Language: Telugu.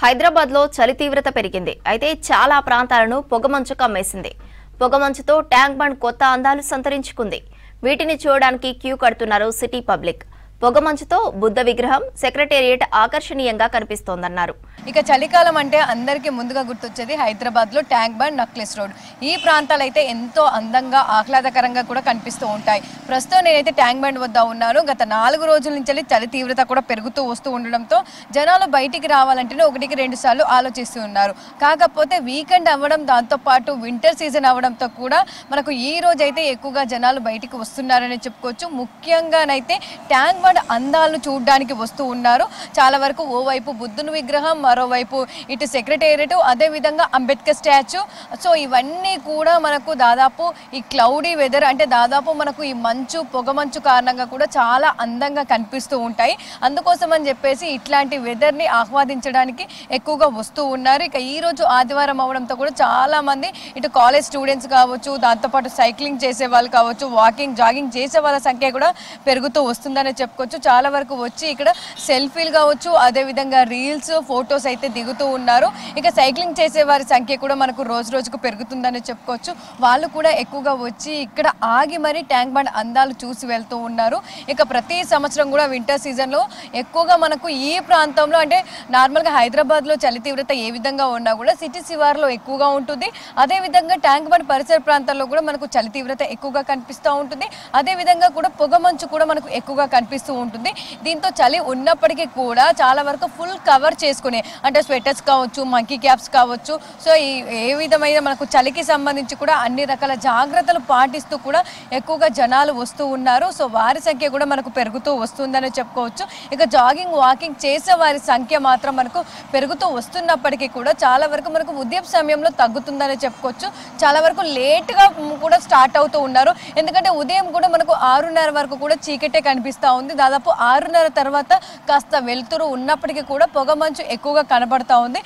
హైదరాబాద్లో చలి తీవ్రత పెరిగింది. అయితే చాలా ప్రాంతాలను పొగమంచు కమ్మేసింది. పొగమంచుతో ట్యాంక్ బండ్ కొత్త అందాలు సంతరించుకుంది. వీటిని చూడడానికి క్యూ కడుతున్నారు సిటీ పబ్లిక్. పొగమంచుతో బుద్ధ విగ్రహం, సెక్రటేరియట్ ఆకర్షణీయంగా కనిపిస్తోందన్నారు. ఇక చలికాలం అంటే అందరికీ ముందుగా గుర్తొచ్చేది హైదరాబాద్లో ట్యాంక్ బండ్, నక్లెస్ రోడ్. ఈ ప్రాంతాలు అయితే ఎంతో అందంగా ఆహ్లాదకరంగా కూడా కనిపిస్తూ ఉంటాయి. ప్రస్తుతం నేనైతే ట్యాంక్ బండ్ వద్ద ఉన్నాను. గత 4 రోజుల నుంచి చలి తీవ్రత కూడా పెరుగుతూ వస్తూ ఉండడంతో జనాలు బయటికి రావాలంటేనే 1-2 సార్లు ఆలోచిస్తూ ఉన్నారు. కాకపోతే వీకెండ్ అవ్వడం, దాంతోపాటు వింటర్ సీజన్ అవ్వడంతో కూడా మనకు ఈ రోజు అయితే ఎక్కువగా జనాలు బయటికి వస్తున్నారని చెప్పుకోవచ్చు. ముఖ్యంగానైతే ట్యాంక్ బండ్ అందాలను చూడడానికి వస్తూ ఉన్నారు. చాలా వరకు ఓవైపు బుద్ధుని విగ్రహం, మరోవైపు ఇటు సెక్రటేరియట్, అదేవిధంగా అంబేద్కర్ స్టాచ్యూ. సో ఇవన్నీ కూడా మనకు దాదాపు ఈ క్లౌడీ వెదర్ అంటే దాదాపు మనకు ఈ పొగమంచు కారణంగా కూడా చాలా అందంగా కనిపిస్తూ ఉంటాయి. అందుకోసం అని చెప్పేసి ఇట్లాంటి వెదర్ని ఆహ్వాదించడానికి ఎక్కువగా వస్తూ ఉన్నారు. ఇక ఈ రోజు ఆదివారం అవడంతో కూడా చాలా మంది ఇటు కాలేజ్ స్టూడెంట్స్ కావచ్చు, దాంతోపాటు సైక్లింగ్ చేసే వాళ్ళు కావచ్చు, వాకింగ్, జాగింగ్ చేసే వాళ్ళ సంఖ్య కూడా పెరుగుతూ వస్తుందని చెప్పుకోవచ్చు. చాలా వరకు వచ్చి ఇక్కడ సెల్ఫీలు కావచ్చు, అదేవిధంగా రీల్స్, ఫొటోస్ అయితే దిగుతూ ఉన్నారు. ఇక సైక్లింగ్ చేసే వారి సంఖ్య కూడా మనకు రోజు రోజుకు పెరుగుతుందని చెప్పుకోవచ్చు. వాళ్ళు కూడా ఎక్కువగా వచ్చి ఇక్కడ ఆగి మరి ట్యాంక్ బండ్ అందాలు చూసి వెళ్తూ ఉన్నారు. ఇక ప్రతి సంవత్సరం కూడా వింటర్ సీజన్లో ఎక్కువగా మనకు ఈ ప్రాంతంలో అంటే నార్మల్గా హైదరాబాద్లో చలి తీవ్రత ఏ విధంగా ఉన్నా కూడా సిటీ శివార్లో ఎక్కువగా ఉంటుంది. అదేవిధంగా ట్యాంక్ బండ్ పరిసర ప్రాంతాల్లో కూడా మనకు చలి తీవ్రత ఎక్కువగా కనిపిస్తూ ఉంటుంది. అదేవిధంగా కూడా పొగమంచు కూడా మనకు ఎక్కువగా కనిపిస్తూ ఉంటుంది. దీంతో చలి ఉన్నప్పటికీ కూడా చాలా వరకు ఫుల్ కవర్ చేసుకునే అంటే స్వెటర్స్ కావచ్చు, మంకీ క్యాప్స్ కావచ్చు, సో ఏ విధమైన మనకు చలికి సంబంధించి కూడా అన్ని రకాల జాగ్రత్తలు పాటిస్తూ కూడా ఎక్కువగా జనాలు వస్తూ ఉన్నారు. సో వారి సంఖ్య కూడా మనకు పెరుగుతూ వస్తుందని చెప్పుకోవచ్చు. ఇక జాగింగ్, వాకింగ్ చేసే వారి సంఖ్య మాత్రం మనకు పెరుగుతూ వస్తున్నప్పటికీ కూడా చాలా వరకు మనకు ఉదయం సమయంలో తగ్గుతుందని చెప్పుకోవచ్చు. చాలా వరకు లేట్గా కూడా స్టార్ట్ అవుతూ ఉన్నారు. ఎందుకంటే ఉదయం కూడా మనకు 6:30 వరకు కూడా చీకటే కనిపిస్తూ ఉంది. దాదాపు 6:30 తర్వాత కాస్త వెలుతురు ఉన్నప్పటికీ కూడా పొగమంచు ఎక్కువగా కనబడతా ఉంది.